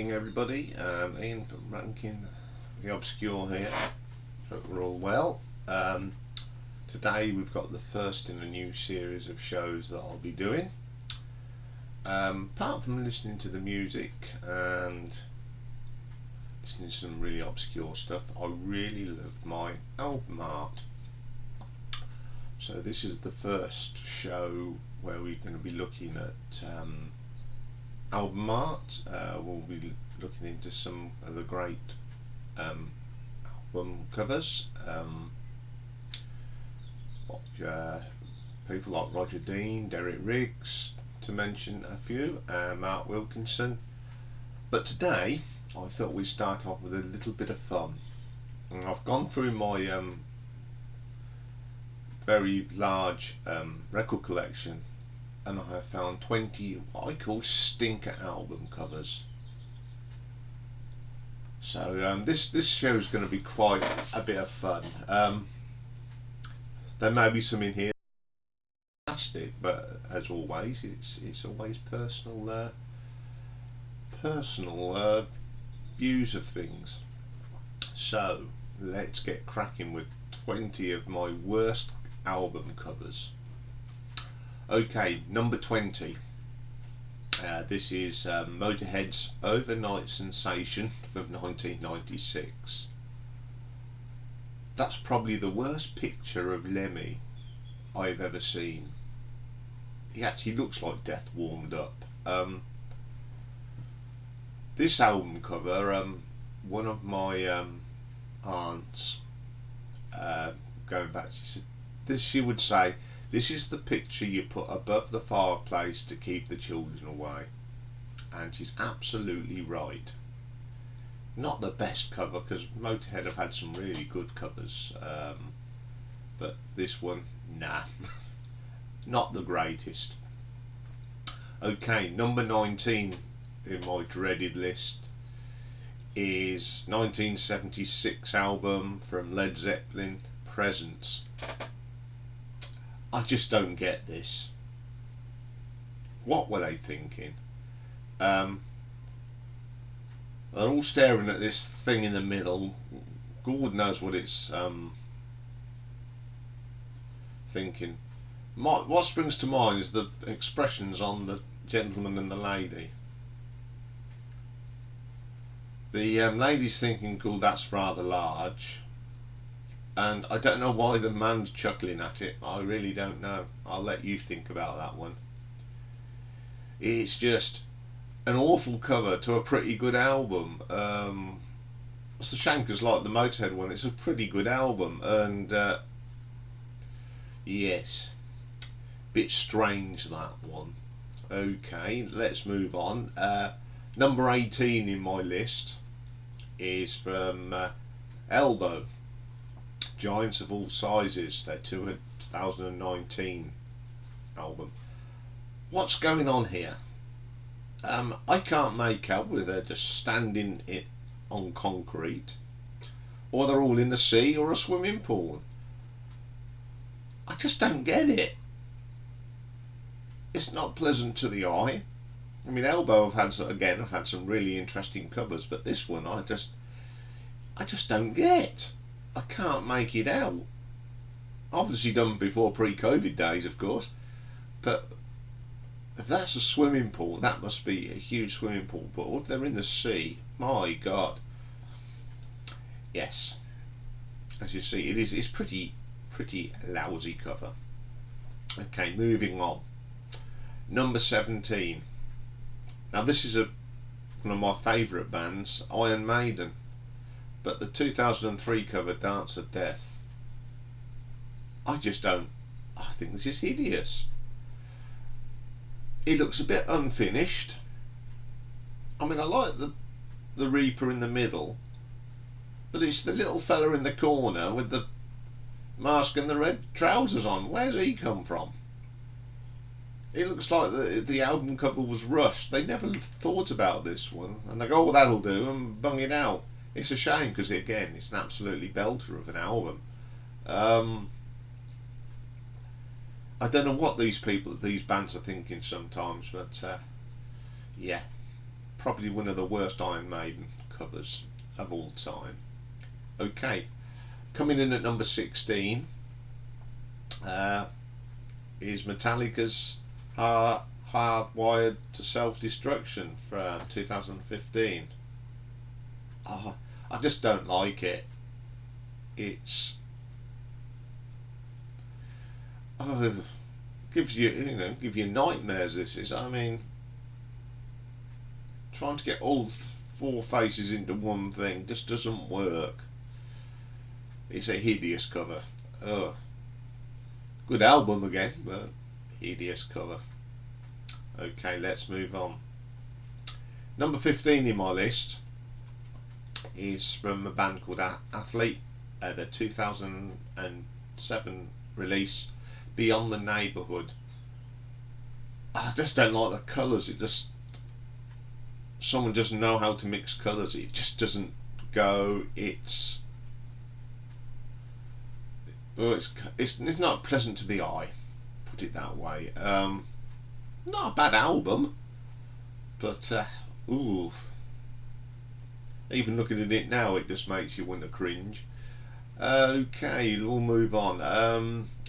Everybody, Iain from Ranking the Obscure here. Hope we're all well. Today we've got the first in a new series of shows that I'll be doing. Apart from listening to the music and listening to some really obscure stuff, I really loved my album art. So this is the first show where we're going to be looking at album art. We'll be looking into some of the great album covers. People like Roger Dean, Derek Riggs, to mention a few, Mark Wilkinson. But today I thought we'd start off with a little bit of fun. And I've gone through my very large record collection, and I have found 20 what I call stinker album covers. So this show is going to be quite a bit of fun. There may be some in here fantastic, but as always, it's always personal views of things. So let's get cracking with 20 of my worst album covers. Okay, number 20. This is Motorhead's Overnight Sensation from 1996. That's probably the worst picture of Lemmy I've ever seen. He actually looks like death warmed up. This album cover, one of my aunts, going back, she would say, "This is the picture you put above the fireplace to keep the children away." And she's absolutely right. Not the best cover, because Motorhead have had some really good covers, but this one, nah, not the greatest. Okay, number 19 in my dreaded list is 1976 album from Led Zeppelin, Presence. I just don't get this. What were they thinking? They're all staring at this thing in the middle. God knows what it's thinking. What springs to mind is the expressions on the gentleman and the lady. The lady's thinking, "Cool, that's rather large." And I don't know why the man's chuckling at it. I really don't know. I'll let you think about that one. It's just an awful cover to a pretty good album. It's a shame, because like the Motorhead one, it's a pretty good album. And yes, bit strange, that one. Okay, let's move on. Number 18 in my list is from Elbow, Giants of All Sizes, their 2019 album. What's going on here? I can't make out whether they're just standing it on concrete, or they're all in the sea or a swimming pool. I just don't get it. It's not pleasant to the eye. I mean, Elbow have had some really interesting covers, but this one I just don't get. I can't make it out. Obviously done before pre-COVID days, of course, but if that's a swimming pool, that must be a huge swimming pool. But if they're in the sea, my God. Yes, as you see, it's pretty lousy cover. Okay, moving on. Number 17. Now this is one of my favourite bands, Iron Maiden, but the 2003 cover, Dance of Death, I think this is hideous. It looks a bit unfinished. I mean, I like the Reaper in the middle, But it's the little fella in the corner with the mask and the red trousers on. Where's he come from? It looks like the album cover was rushed. They never thought about this one, and they go, "Oh, that'll do," and bung it out. It's a shame because again, it's an absolutely belter of an album. I don't know what these bands are thinking sometimes, but yeah, probably one of the worst Iron Maiden covers of all time. Okay, coming in at number 16 is Metallica's Hardwired to Self-Destruction from 2015. I just don't like it. It's gives you nightmares. This is, I mean, trying to get all four faces into one thing just doesn't work. It's a hideous cover. Good album again, but hideous cover. Okay, let's move on. Number 15 in my list is from a band called Athlete, the 2007 release Beyond the Neighbourhood. I just don't like the colours. Someone doesn't know how to mix colours. It just doesn't go. It's not pleasant to the eye, put it that way. Not a bad album, but even looking at it now, it just makes you want to cringe. Okay, we'll move on.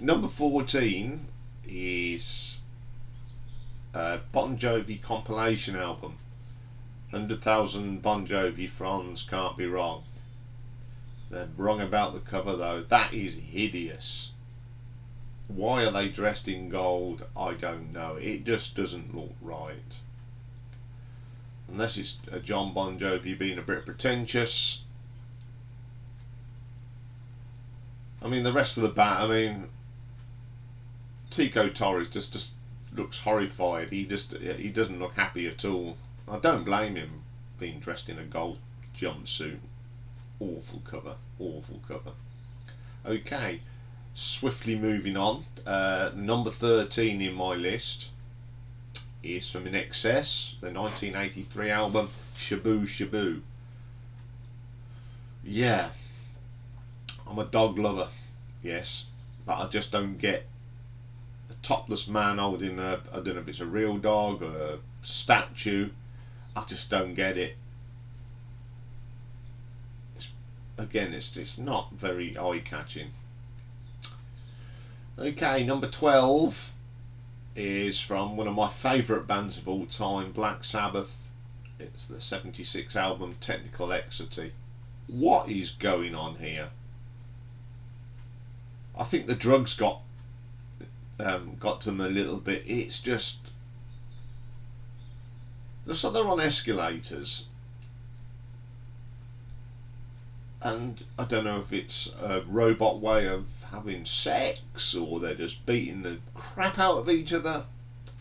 Number 14 is Bon Jovi compilation album. 100,000 Bon Jovi fans can't be wrong. They're wrong about the cover though. That is hideous. Why are they dressed in gold? I don't know. It just doesn't look right. Unless it's John Bon Jovi being a bit pretentious. I mean, the rest of the band, I mean, Tico Torres just looks horrified. He doesn't look happy at all. I don't blame him being dressed in a gold jumpsuit. Awful cover. Awful cover. Okay, swiftly moving on. Number 13 in my list is from In Excess, the 1983 album Shaboo Shaboo. Yeah, I'm a dog lover, yes, but I just don't get a topless man holding I don't know if it's a real dog or a statue. I just don't get it. It's not very eye-catching. Okay, number 12 is from one of my favourite bands of all time, Black Sabbath. It's the 76 album Technical Ecstasy. What is going on here? I think the drugs got to them a little bit. It's just so they're on escalators, and I don't know if it's a robot way of having sex or they're just beating the crap out of each other.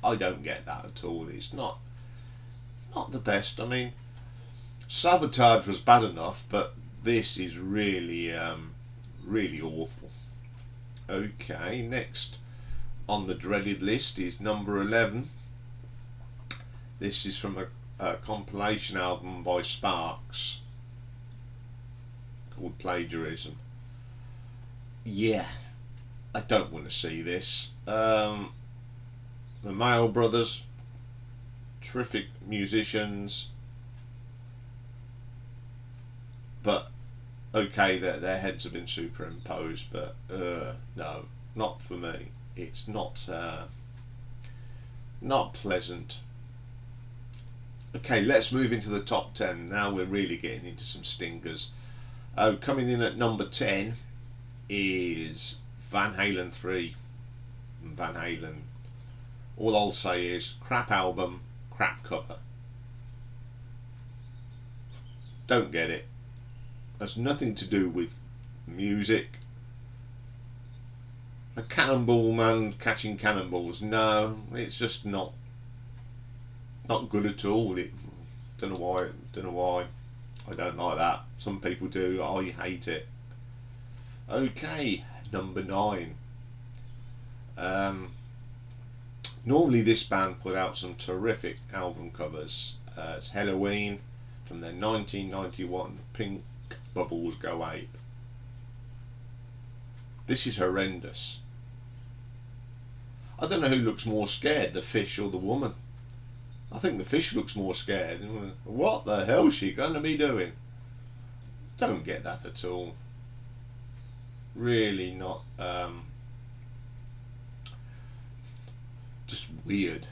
I don't get that at all. It's not the best. I mean, Sabotage was bad enough, but this is really really awful. Okay, next on the dreaded list is number 11. This is from a compilation album by Sparks called Plagiarism. Yeah, I don't want to see this. The Mail Brothers, terrific musicians, but okay, their heads have been superimposed, but no, not for me. It's not pleasant. Okay, let's move into the top 10. Now we're really getting into some stingers. Coming in at number 10 is Van Halen 3. Van Halen. All I'll say is crap album, crap cover. Don't get it. Has nothing to do with music. A cannonball man catching cannonballs. No, it's just not good at all. Don't know why. I don't like that. Some people do. I hate it. Okay, number 9. Normally this band put out some terrific album covers. It's Halloween from their 1991 Pink Bubbles Go Ape. This is horrendous. I don't know who looks more scared, the fish or the woman. I think the fish looks more scared. What the hell is she going to be doing? Don't get that at all. Really not. Just weird.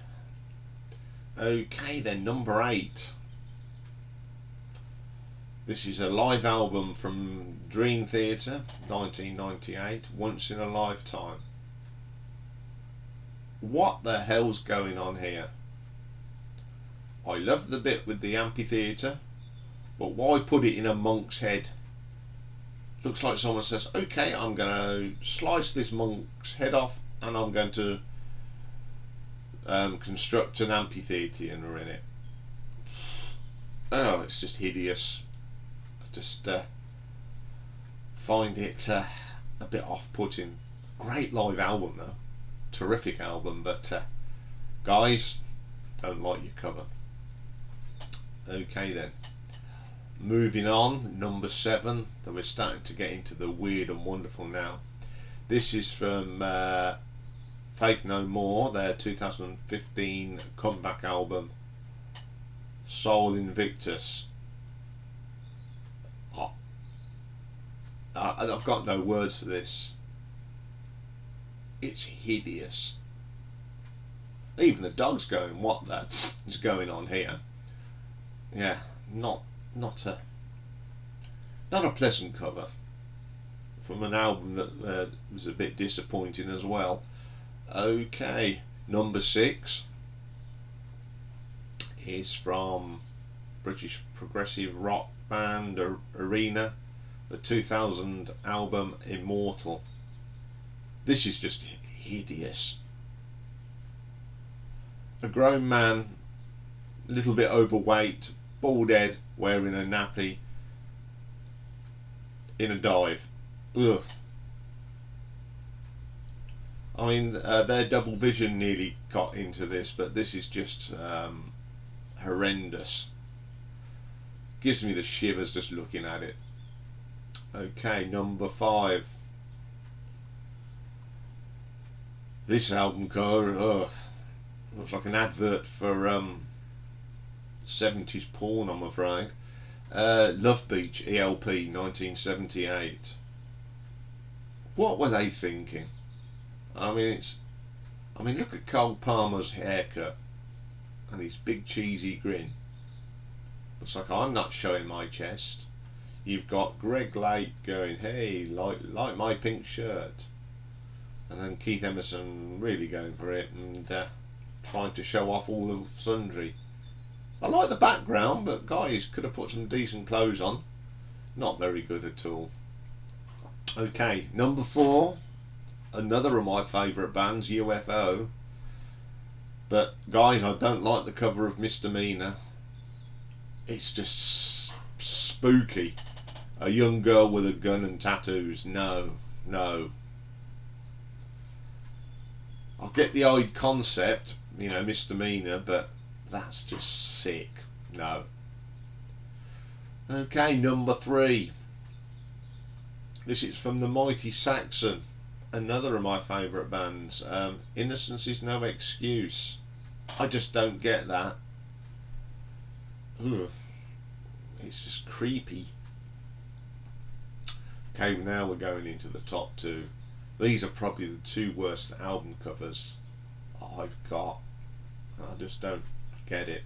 Okay then, number 8. This is a live album from Dream Theater, 1998, Once in a Lifetime. What the hell's going on here? I love the bit with the amphitheatre, but why put it in a monk's head? Looks like someone says, okay, I'm going to slice this monk's head off and I'm going to construct an amphitheatre in it. Oh, it's just hideous. I just find it a bit off-putting. Great live album though, terrific album, but guys, don't like your cover. Okay then, moving on, number 7. Then we're starting to get into the weird and wonderful now. This is from Faith No More, their 2015 comeback album, Soul Invictus. Oh, I've got no words for this. It's hideous. Even the dog's going, what the is going on here? Yeah, not a pleasant cover from an album that was a bit disappointing as well. Okay, number 6 is from British progressive rock band Arena, the 2000 album Immortal. This is just hideous. A grown man, a little bit overweight, bald head, wearing a nappy, in a dive. Ugh. I mean, their Double Vision nearly got into this, but this is just horrendous. Gives me the shivers just looking at it. Okay, number 5. This album cover, looks like an advert for 70s porn, I'm afraid. Love Beach, ELP, 1978. What were they thinking? I mean, look at Cole Palmer's haircut and his big cheesy grin. Looks like I'm not showing my chest. You've got Greg Lake going, hey, like my pink shirt, and then Keith Emerson really going for it and trying to show off all the sundry. I like the background, but guys, could have put some decent clothes on. Not very good at all. Okay, number 4, another of my favourite bands, UFO. But guys, I don't like the cover of Misdemeanor. It's just spooky. A young girl with a gun and tattoos. No. I'll get the odd concept, Misdemeanor, but that's just sick. No. Okay, number 3. This is from the mighty Saxon, another of my favourite bands. Innocence is No Excuse. I just don't get that. Ugh. It's just creepy. Okay, now we're going into the top 2. These are probably the 2 worst album covers I've got. I just don't get it.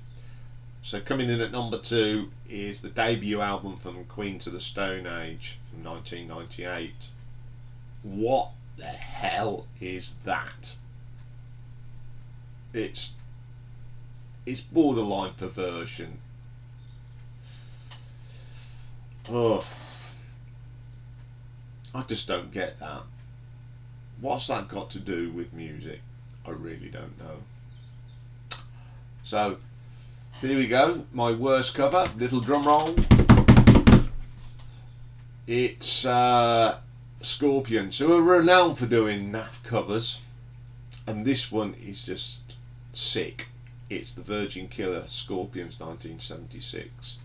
So coming in at number 2 is the debut album from Queen to the Stone Age from 1998. What the hell is that? It's borderline perversion. Oh, I just don't get that. What's that got to do with music? I really don't know. So here we go, my worst cover, little drum roll. It's Scorpions, who are renowned for doing naff covers, and this one is just sick. It's the Virgin Killer, Scorpions 1976.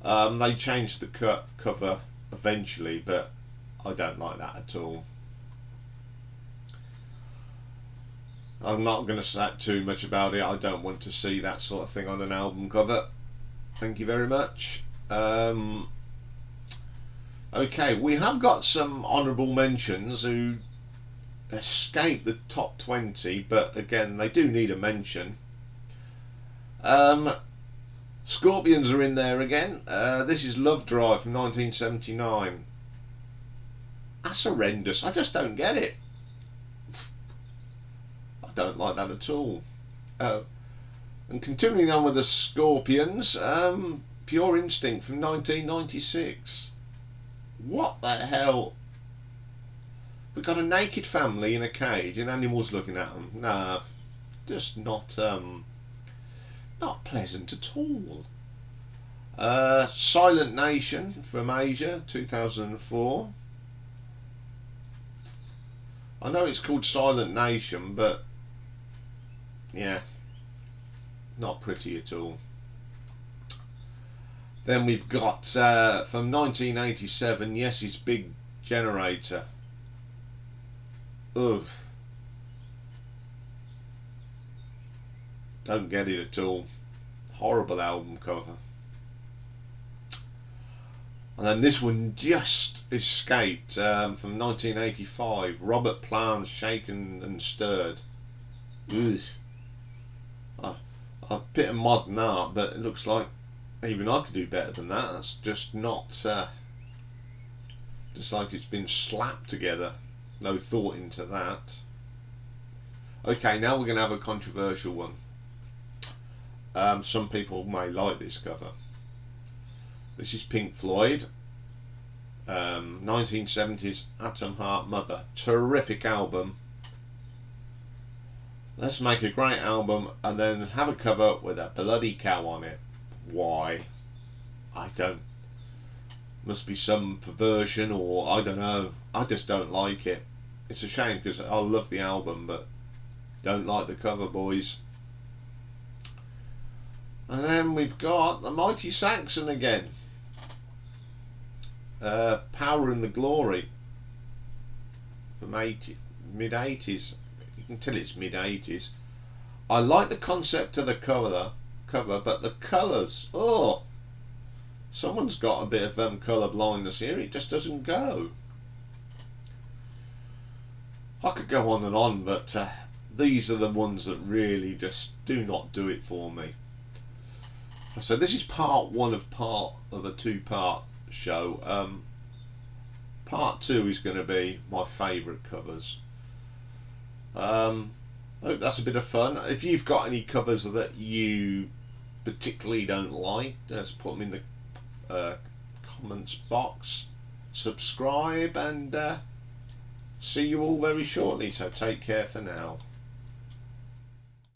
They changed the cover eventually, but I don't like that at all. I'm not going to say too much about it. I don't want to see that sort of thing on an album cover. Thank you very much. Okay, we have got some honourable mentions who escaped the top 20, but again, they do need a mention. Scorpions are in there again. This is Love Drive from 1979. That's horrendous. I just don't get it. I don't like that at all. And continuing on with the Scorpions, Pure Instinct from 1996. What the hell? We've got a naked family in a cage and animals looking at them. Nah, just not pleasant at all. Silent Nation from Asia, 2004. I know it's called Silent Nation, but yeah, not pretty at all. Then we've got from 1987, Yes's Big Generator. Ugh. Don't get it at all. Horrible album cover. And then this one just escaped from 1985. Robert Plant's Shaken and Stirred. Ugh. A bit of modern art, but it looks like even I could do better than that. That's just not, just like it's been slapped together. No thought into that. Okay, now we're going to have a controversial one. Some people may like this cover. This is Pink Floyd. 1970s Atom Heart Mother. Terrific album. Let's make a great album and then have a cover with a bloody cow on it. Why? I don't. Must be some perversion, or I don't know. I just don't like it. It's a shame because I love the album, but don't like the cover, boys. And then we've got the mighty Saxon again. Power and the Glory from mid-80s. You can tell it's mid-80s. I like the concept of the cover, but the colours, oh, someone's got a bit of colour blindness here. It just doesn't go. I could go on, but these are the ones that really just do not do it for me. So this is part one of a two-part show. Part two is going to be my favourite covers. I hope that's a bit of fun. If you've got any covers that you particularly don't like, just put them in the comments box. Subscribe and see you all very shortly. So take care for now.